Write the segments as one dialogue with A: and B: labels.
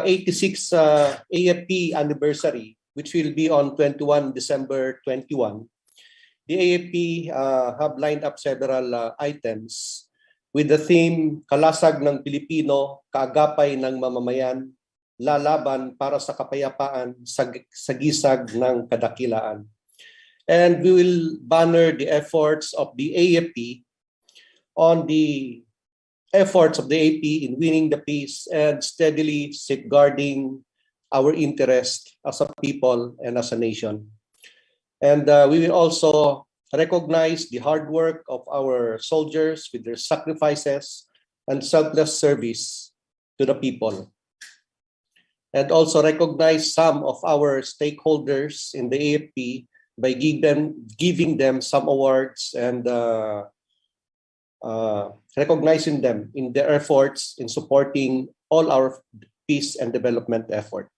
A: 86th AFP anniversary, which will be on 21 December 21, the AFP have lined up several items with the theme, Kalasag ng Pilipino, Kaagapay ng Mamamayan, Lalaban para sa Kapayapaan, Sagisag ng Kadakilaan. And we will banner the efforts of the AFP on the efforts of the AFP in winning the peace and steadily safeguarding our interest as a people and as a nation. And we will also recognize the hard work of our soldiers with their sacrifices and selfless service to the people. And also recognize some of our stakeholders in the AFP by giving them some awards and recognizing them in their efforts in supporting all our peace and development effort.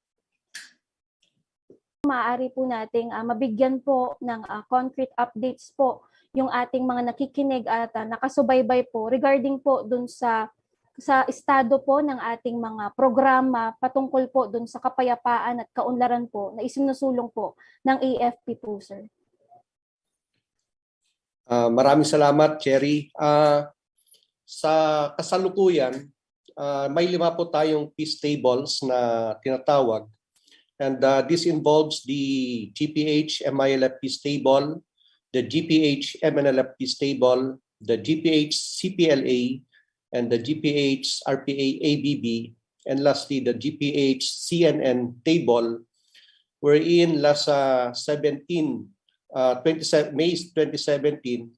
B: Maaari po nating mabigyan po ng concrete updates po yung ating mga nakikinig at nakasubaybay po regarding po dun sa estado po ng ating mga programa patungkol po dun sa kapayapaan at kaunlaran po na isinusulong po ng AFP po, sir.
A: Maraming salamat, Cherry. Sa kasalukuyan, may 5 po tayong peace tables na tinatawag. And this involves the GPH MILF peace table, the GPH MNLF peace table, the GPH CPLA, and the GPH RPA ABB, and lastly the GPH CNN table, wherein last May 2017,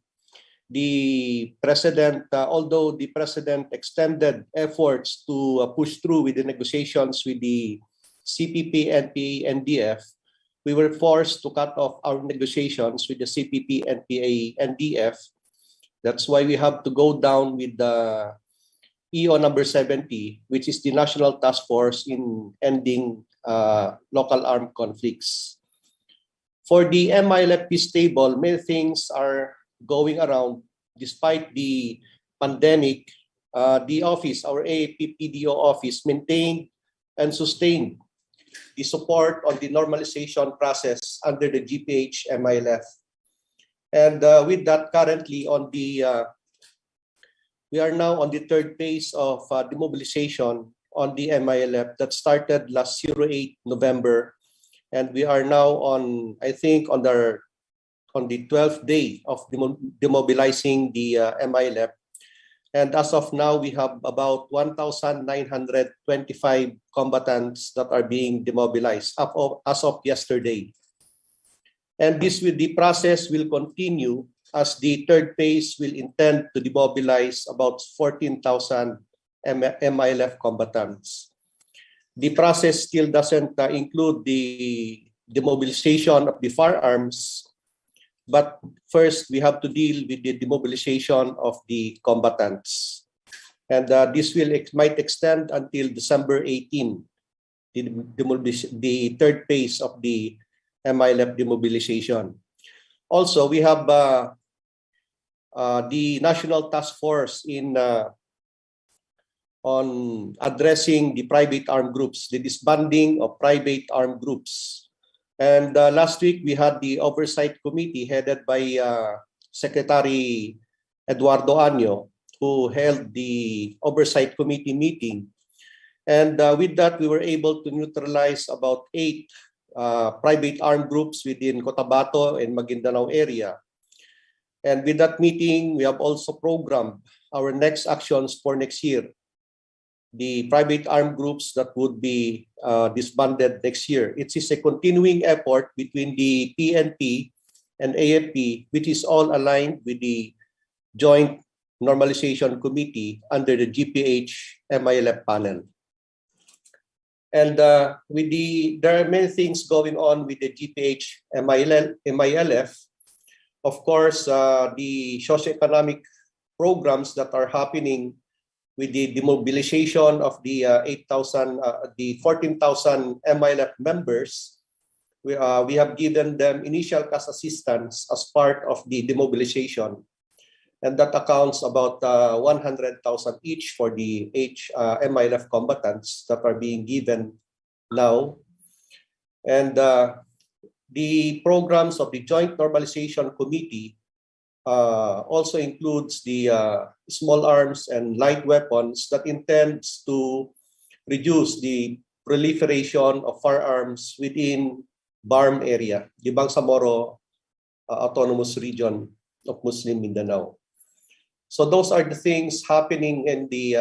A: the President, although the President extended efforts to push through with the negotiations with the CPP, NPA, NDF, we were forced to cut off our negotiations with the CPP, NPA, NDF. That's why we have to go down with the EO number 70, which is the National Task Force in Ending Local Armed Conflicts. For the MILF peace table, many things are going around. Despite the pandemic, the office, our AFP PDO office, maintained and sustained the support on the normalization process under the GPH MILF. And with that, currently on the we are now on the 3rd phase of demobilization on the MILF that started last 08 November, and we are now on, I think, on the 12th day of demobilizing the MILF. And as of now, we have about 1,925 combatants that are being demobilized as of yesterday. And the process will continue as the 3rd phase will intend to demobilize about 14,000 MILF combatants. The process still doesn't include the demobilization of the firearms, but first we have to deal with the demobilization of the combatants. And this might extend until December 18, the 3rd phase of the MILF demobilization. Also, we have the National Task Force on addressing the private armed groups, the disbanding of private armed groups. And last week, we had the Oversight Committee headed by Secretary Eduardo Año, who held the Oversight Committee meeting. And with that, we were able to neutralize about 8 private armed groups within Cotabato and Maguindanao area. And with that meeting, we have also programmed our next actions for next year, the private armed groups that would be disbanded next year. It is a continuing effort between the PNP and AFP, which is all aligned with the Joint Normalization Committee under the GPH MILF panel. And there are many things going on with the GPH MILF. Of course, the socioeconomic programs that are happening with the demobilization of the 14,000 MILF members, we have given them initial cash assistance as part of the demobilization. and that accounts about 100,000 each for the MILF combatants that are being given now. And the programs of the Joint Normalization Committee also includes the small arms and light weapons that intends to reduce the proliferation of firearms within BARM area, the Bangsamoro Autonomous Region of Muslim Mindanao. So those are the things happening in the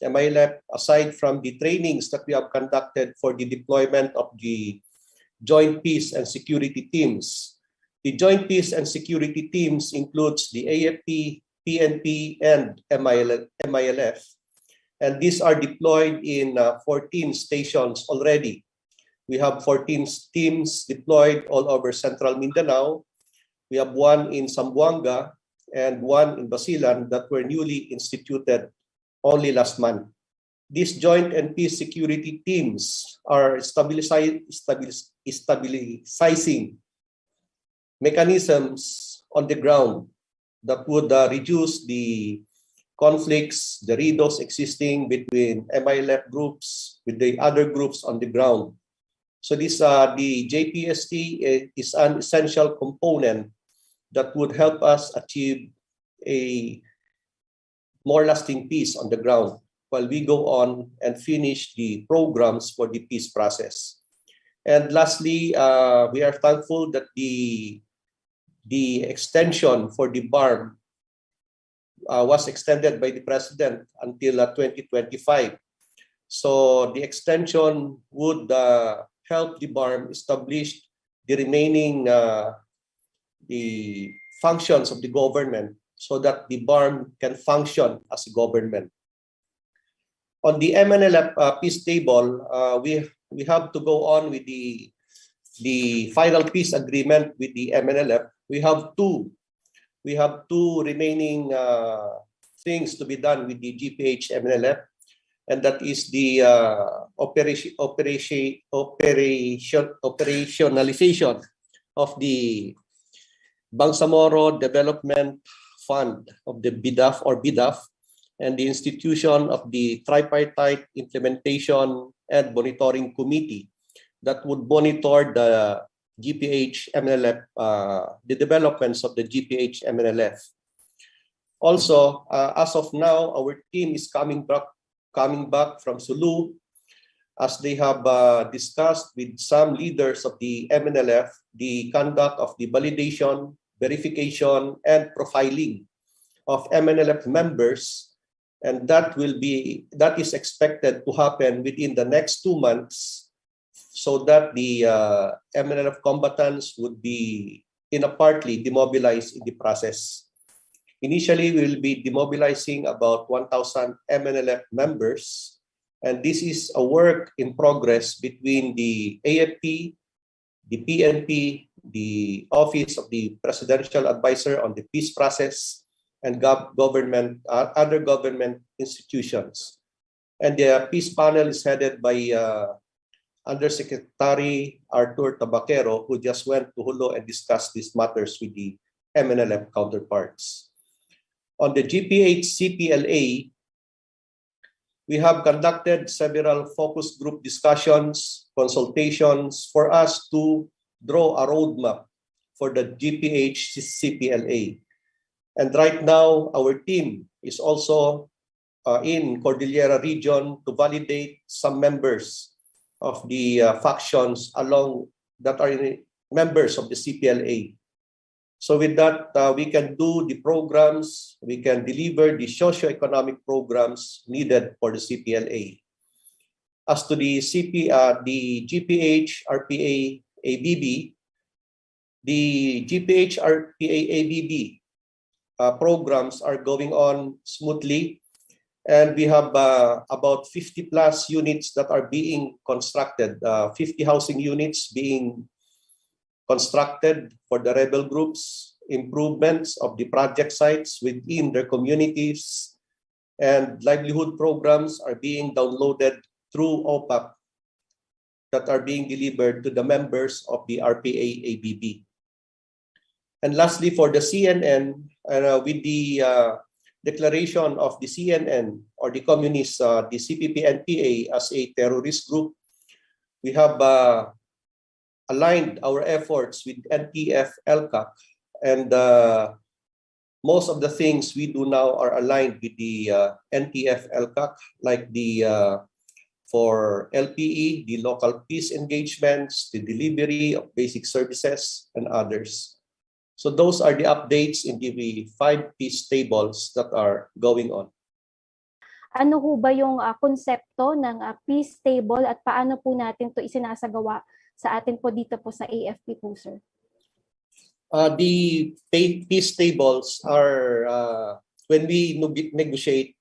A: MILF, aside from the trainings that we have conducted for the deployment of the Joint Peace and Security Teams. The Joint Peace and Security Teams includes the AFP, PNP, and MILF. And these are deployed in 14 stations already. We have 14 teams deployed all over Central Mindanao. We have one in Zamboanga and one in Basilan that were newly instituted only last month. These joint and peace security teams are stabilizing mechanisms on the ground that would reduce the conflicts, the riddles existing between MILF groups with the other groups on the ground. So this the JPST is an essential component that would help us achieve a more lasting peace on the ground while we go on and finish the programs for the peace process. And lastly, we are thankful that the extension for the BARM was extended by the President until 2025. So the extension would help the BARM establish the remaining the functions of the government so that the BARM can function as a government. On the MNLF peace table, we have to go on with the final peace agreement with the MNLF. We have two remaining things to be done with the GPH MNLF, and that is the operationalization of the Bangsamoro Development Fund of the BIDAF or BIDAF, and the institution of the tripartite implementation and monitoring committee that would monitor the GPH MNLF, the developments of the GPH MNLF. Also, as of now, our team is coming back from Sulu, as they have discussed with some leaders of the MNLF the conduct of the validation, verification, and profiling of MNLF members, and that is expected to happen within the next 2 months, so that the MNLF combatants would be partly demobilized in the process. Initially, we will be demobilizing about 1,000 MNLF members, and this is a work in progress between the AFP, the PNP, the Office of the Presidential Advisor on the Peace Process, and other government institutions. And the peace panel is headed by Undersecretary Arthur Tabaquero, who just went to Hulo and discussed these matters with the MNLF counterparts. On the GPH CPLA, we have conducted several focus group discussions, consultations for us to draw a roadmap for the GPH CPLA. And right now, our team is also in Cordillera region to validate some members of the factions that are members of the CPLA. So with that, we can do the programs, we can deliver the socio-economic programs needed for the CPLA. As to the GPH RPA ABB, the GPH RPA ABB programs are going on smoothly, and we have about 50 plus units that are being constructed, 50 housing units being constructed for the rebel groups, improvements of the project sites within their communities, and livelihood programs are being downloaded through OPAP that are being delivered to the members of the RPA ABB. And lastly, for the CNN, with the declaration of the CNN or the communists, the CPP-NPA as a terrorist group, we have aligned our efforts with NTF-LCAC, and most of the things we do now are aligned with the NTF-LCAC, like the for LPE, the local peace engagements, the delivery of basic services, and others. So those are the updates in the 5 peace tables that are going on.
B: Ano ho ba yung konsepto ng peace table at paano po natin to isinasagawa sa atin po dito po sa AFP po, sir?
A: The peace tables are when we negotiate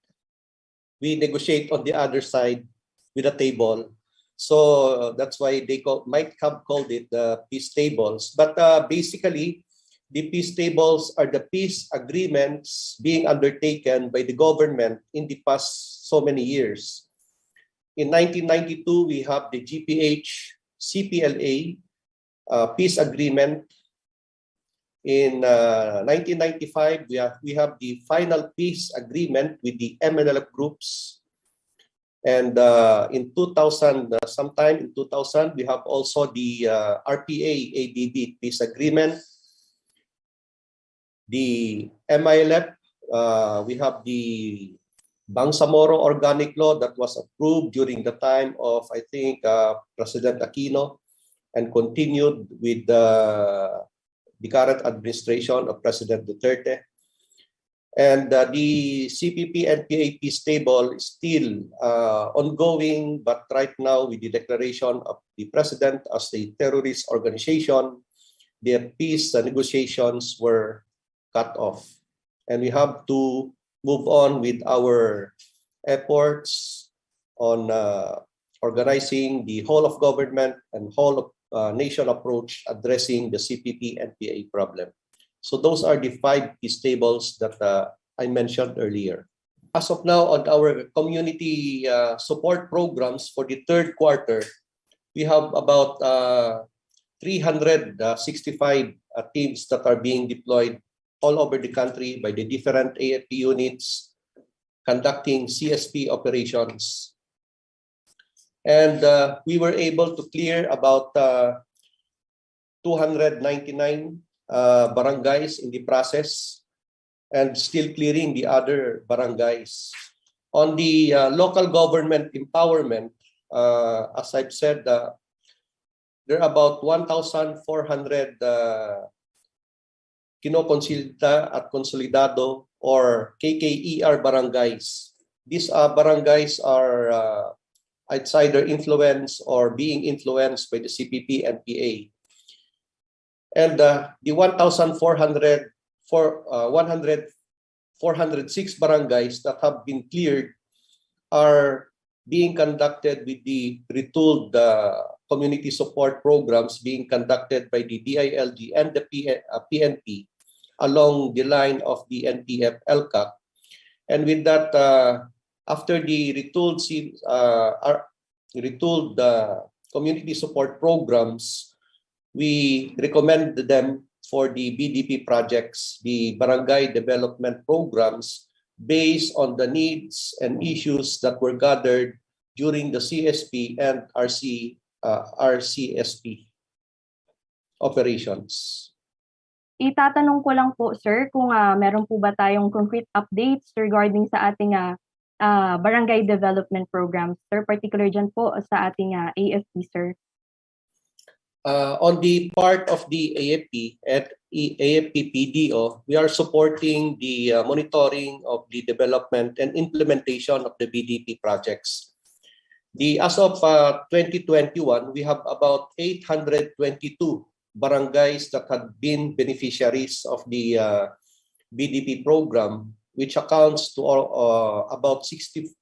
A: on the other side with a table. So that's why they might have called it the peace tables. But basically, the peace tables are the peace agreements being undertaken by the government in the past so many years. In 1992, we have the GPH CPLA peace agreement. In 1995, we have the final peace agreement with the MNLF groups. And in 2000, sometime in 2000, we have also the RPA-ADB peace agreement. The MILF, we have the Bangsamoro Organic Law that was approved during the time of, I think, President Aquino, and continued with the current administration of President Duterte. And the CPP-NPA peace table is still ongoing, but right now with the declaration of the President as a terrorist organization, the peace negotiations were cut off. And we have to move on with our efforts on organizing the whole of government and whole of nation approach addressing the CPP-NPA problem. So those are the 5 peace tables that I mentioned earlier. As of now, on our community support programs for the 3rd quarter, we have about 365 teams that are being deployed all over the country by the different AFP units conducting CSP operations. And we were able to clear about 299 barangays in the process, and still clearing the other barangays. On the local government empowerment, as I've said, there are about 1,400 kinokonsilta at konsolidado or KKER barangays. These barangays are outsider influence or being influenced by the CPP-NPA. And the 406 barangays that have been cleared are being conducted with the retooled community support programs being conducted by the DILG and the PNP along the line of the NTF-LCAC. And with that, after the retooled community support programs, we recommend them for the BDP projects, the barangay development programs, based on the needs and issues that were gathered during the CSP and RCSP operations.
C: Itatanong ko lang po, sir, kung meron po ba tayong concrete updates regarding sa ating barangay development programs, sir, particular dyan po sa ating AFP, sir.
A: On the part of the AFP at AFP PDO, we are supporting the monitoring of the development and implementation of the BDP projects. As of 2021, we have about 822 barangays that had been beneficiaries of the BDP program, which accounts to about 16.4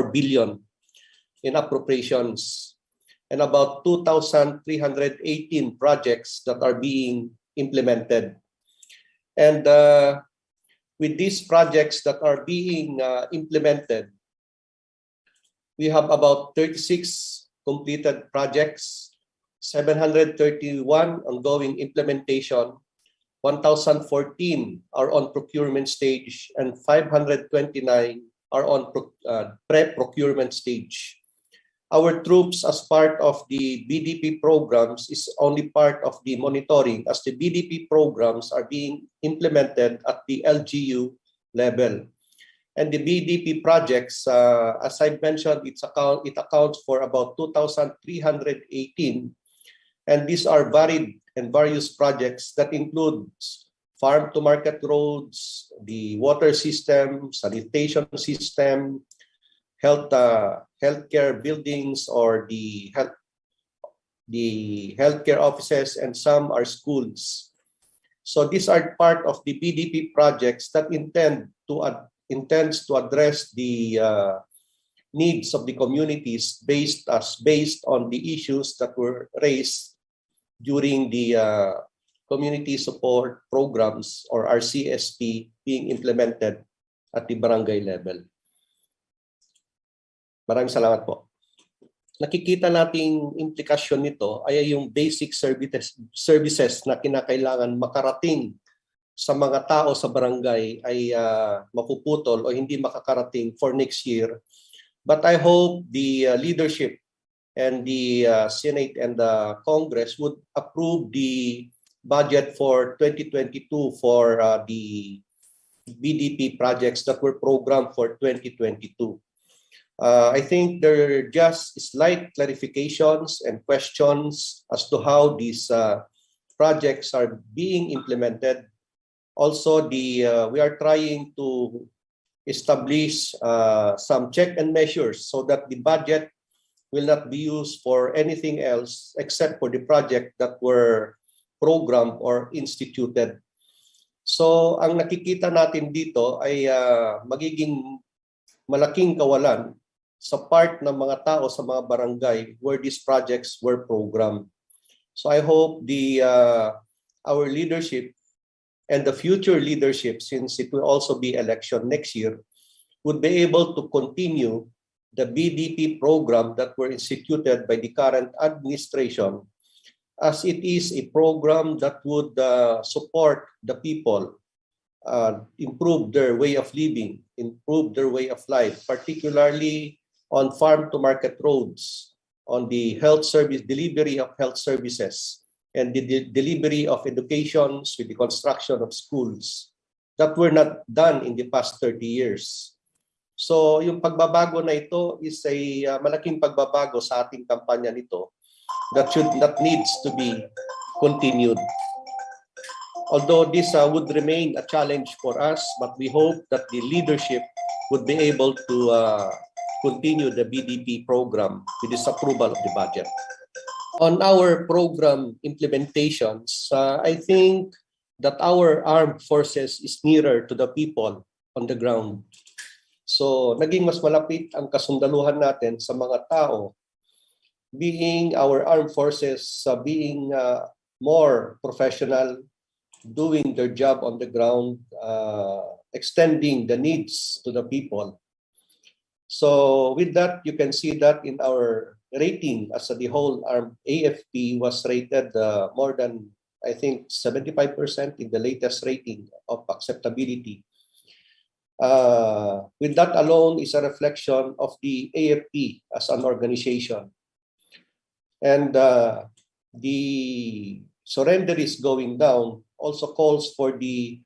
A: billion in appropriations, and about 2,318 projects that are being implemented. And with these projects that are being implemented, we have about 36 completed projects, 731 ongoing implementation, 1,014 are on procurement stage, and 529 are on pre-procurement stage. Our troops, as part of the BDP programs, is only part of the monitoring, as the BDP programs are being implemented at the LGU level. And the BDP projects, as I mentioned, it accounts for about 2,318, and these are varied and various projects that includes farm-to-market roads, the water system, sanitation system, healthcare buildings, or the healthcare offices, and some are schools. So these are part of the BDP projects that intends to address the needs of the communities based on the issues that were raised during the community support programs, or RCSP, being implemented at the barangay level. Maraming salamat po. Nakikita nating implikasyon nito ay yung basic services na kinakailangan makarating sa mga tao sa barangay ay mapuputol o hindi makakarating for next year. But I hope the leadership and the Senate and the Congress would approve the budget for 2022 for the BDP projects that were programmed for 2022. I think there are just slight clarifications and questions as to how these projects are being implemented. Also, we are trying to establish some check and measures so that the budget will not be used for anything else except for the project that were programmed or instituted. So, ang nakikita natin dito ay magiging malaking kawalan sa part ng mga tao sa mga barangay where these projects were programmed. So I hope our leadership and the future leadership, since it will also be election next year, would be able to continue the BDP program that were instituted by the current administration, as it is a program that would support the people, improve their way of living, improve their way of life, particularly on farm-to-market roads, on the health service, delivery of health services, and the delivery of educations with the construction of schools that were not done in the past 30 years. So yung pagbabago na ito is a malaking pagbabago sa ating kampanya nito that needs to be continued. Although this would remain a challenge for us, but we hope that the leadership would be able to continue the BDP program with this approval of the budget. On our program implementations, I think that our armed forces is nearer to the people on the ground. So naging mas malapit ang kasundaluhan natin sa mga tao, being our armed forces being more professional, doing their job on the ground, extending the needs to the people. So with that, you can see that in our rating as the whole, our AFP was rated more than, I think, 75% in the latest rating of acceptability. With that alone is a reflection of the AFP as an organization. And the surrender is going down also calls for the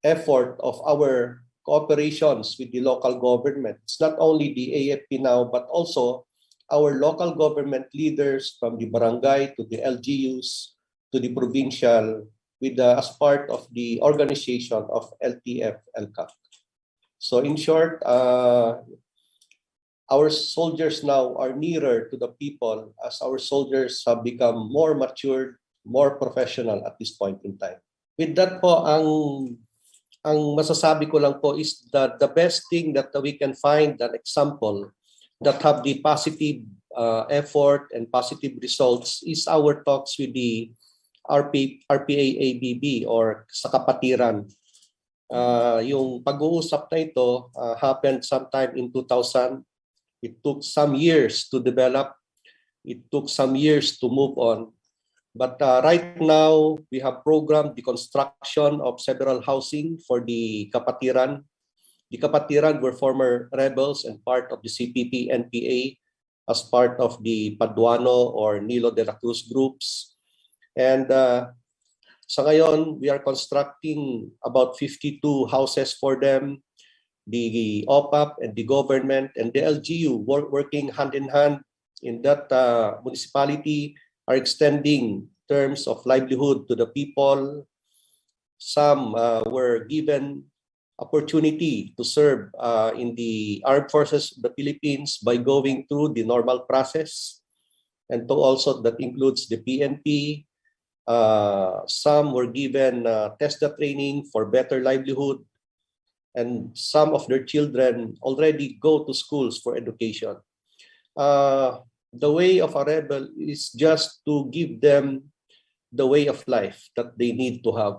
A: effort of our cooperations with the local government. It's not only the AFP now, but also our local government leaders from the barangay to the LGUs to the provincial, with as part of the organization of LTF-LCAC. So in short, our soldiers now are nearer to the people as our soldiers have become more matured, more professional at this point in time. With that po, ang masasabi ko lang po is that the best thing that we can find an example that have the positive effort and positive results is our talks with the RPA-ABB or sa kapatiran. Yung pag-uusap na ito happened sometime in 2000. It took some years to develop. It took some years to move on. But right now, we have programmed the construction of several housing for the Kapatiran. The Kapatiran were former rebels and part of the CPP-NPA as part of the Paduano or Nilo de la Cruz groups. And sa ngayon, we are constructing about 52 houses for them. The OPAP and the government and the LGU working hand in hand in that municipality are extending terms of livelihood to the people. Some were given opportunity to serve in the armed forces of the Philippines by going through the normal process, and to also that includes the PNP. Some were given TESDA training for better livelihood, and some of their children already go to schools for education. The way of a rebel is just to give them the way of life that they need to have.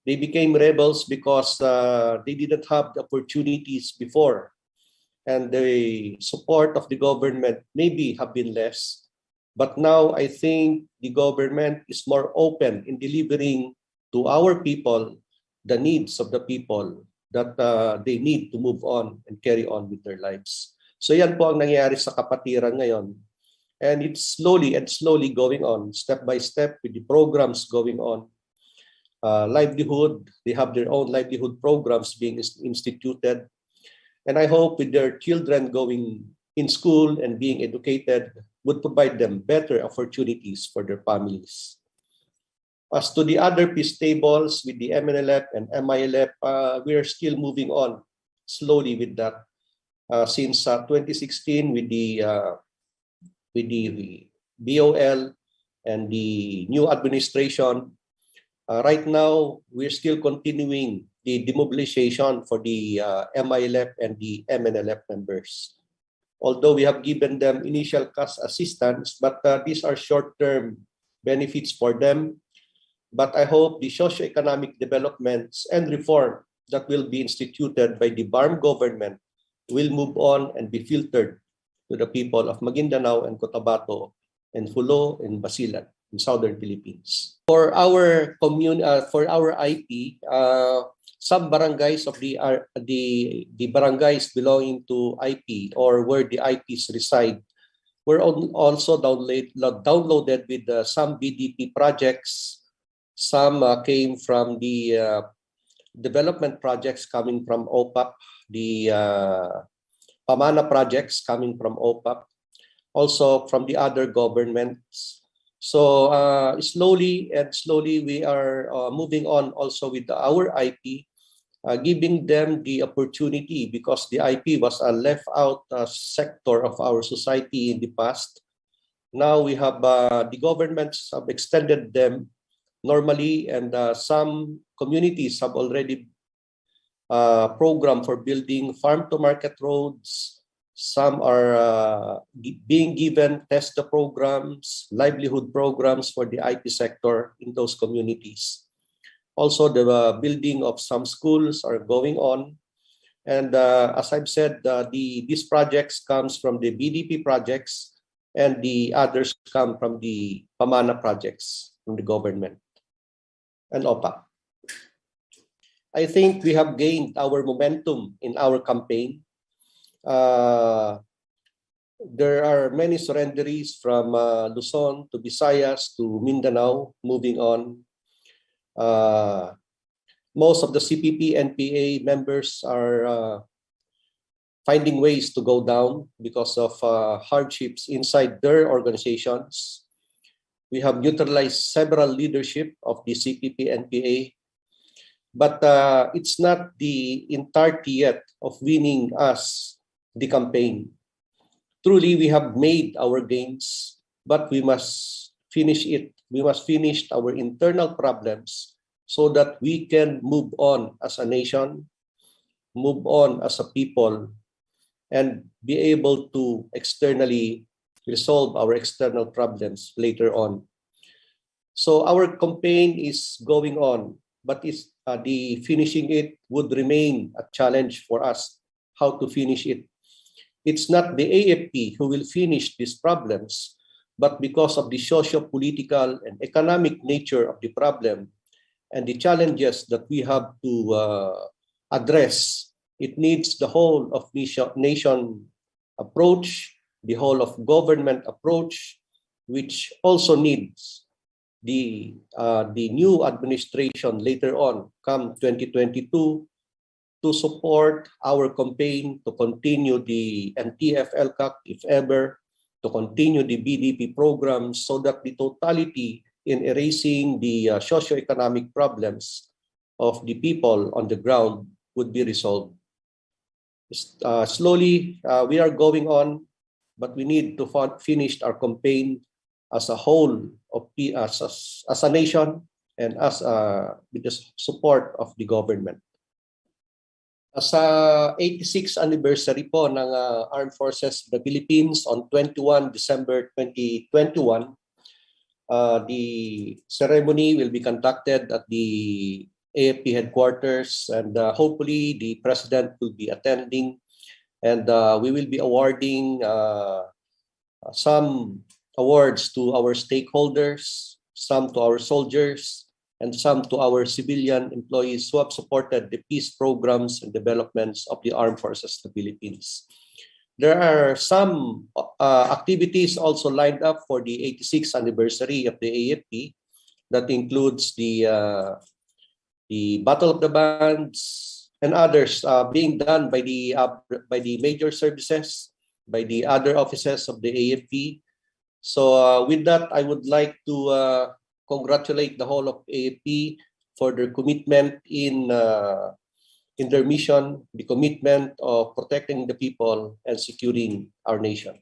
A: They became rebels because they didn't have the opportunities before, and the support of the government maybe have been less. But now I think the government is more open in delivering to our people the needs of the people that they need to move on and carry on with their lives. So yan po ang nangyayari sa Kapatiran ngayon. And it's slowly and slowly going on, step by step, with the programs going on. Livelihood, they have their own livelihood programs being instituted. And I hope with their children going in school and being educated would provide them better opportunities for their families. As to the other peace tables with the MNLF and MILF, we are still moving on slowly with that. Since 2016 with the BOL and the new administration, right now we're still continuing the demobilization for the MILF and the MNLF members. Although we have given them initial cash assistance, but these are short-term benefits for them. But I hope the socio-economic developments and reform that will be instituted by the BARM government will move on and be filtered to the people of Maguindanao and Cotabato and Fulo and Basilan in southern Philippines. For our IP, some barangays of the barangays belonging to IP or where the IPs reside were also downloaded with some BDP projects. Some came from the development projects coming from OPAP, the Pamana projects coming from OPAP, also from the other governments. So slowly we are moving on also with our IP, giving them the opportunity, because the IP was a left out sector of our society in the past. Now we have the governments have extended them normally, and some communities have already programmed for building farm-to-market roads. Some are being given TESDA programs, livelihood programs for the IP sector in those communities. Also, the building of some schools are going on. And as I've said, these projects comes from the BDP projects, and the others come from the Pamana projects from the government and OPA. I think we have gained our momentum in our campaign. There are many surrenderies from Luzon to Visayas to Mindanao moving on. Most of the CPP-NPA members are finding ways to go down because of hardships inside their organizations. We have neutralized several leadership of the CPP-NPA, but it's not the entirety yet of winning us the campaign. Truly, we have made our gains, but we must finish it. We must finish our internal problems so that we can move on as a nation, move on as a people, and be able to externally resolve our external problems later on. So our campaign is going on, but the finishing it would remain a challenge for us, how to finish it. It's not the AFP who will finish these problems, but because of the socio-political and economic nature of the problem and the challenges that we have to address, it needs the whole of nation approach, the whole of government approach, which also needs the new administration later on, come 2022, to support our campaign to continue the NTF-LCAC, if ever, to continue the BDP programs so that the totality in erasing the socio-economic problems of the people on the ground would be resolved. Slowly, we are going on, but we need to finish our campaign as a whole, as a nation, and with the support of the government. Sa 86th anniversary po ng Armed Forces of the Philippines on 21 December 2021, the ceremony will be conducted at the AFP headquarters, and hopefully the President will be attending, and we will be awarding some awards to our stakeholders, some to our soldiers, and some to our civilian employees who have supported the peace programs and developments of the Armed Forces of the Philippines. There are some activities also lined up for the 86th anniversary of the AFP. That includes the Battle of the Bands and others being done by the major services, by the other offices of the AFP. So with that, I would like to congratulate the whole of AFP for their commitment in their mission, the commitment of protecting the people and securing our nation.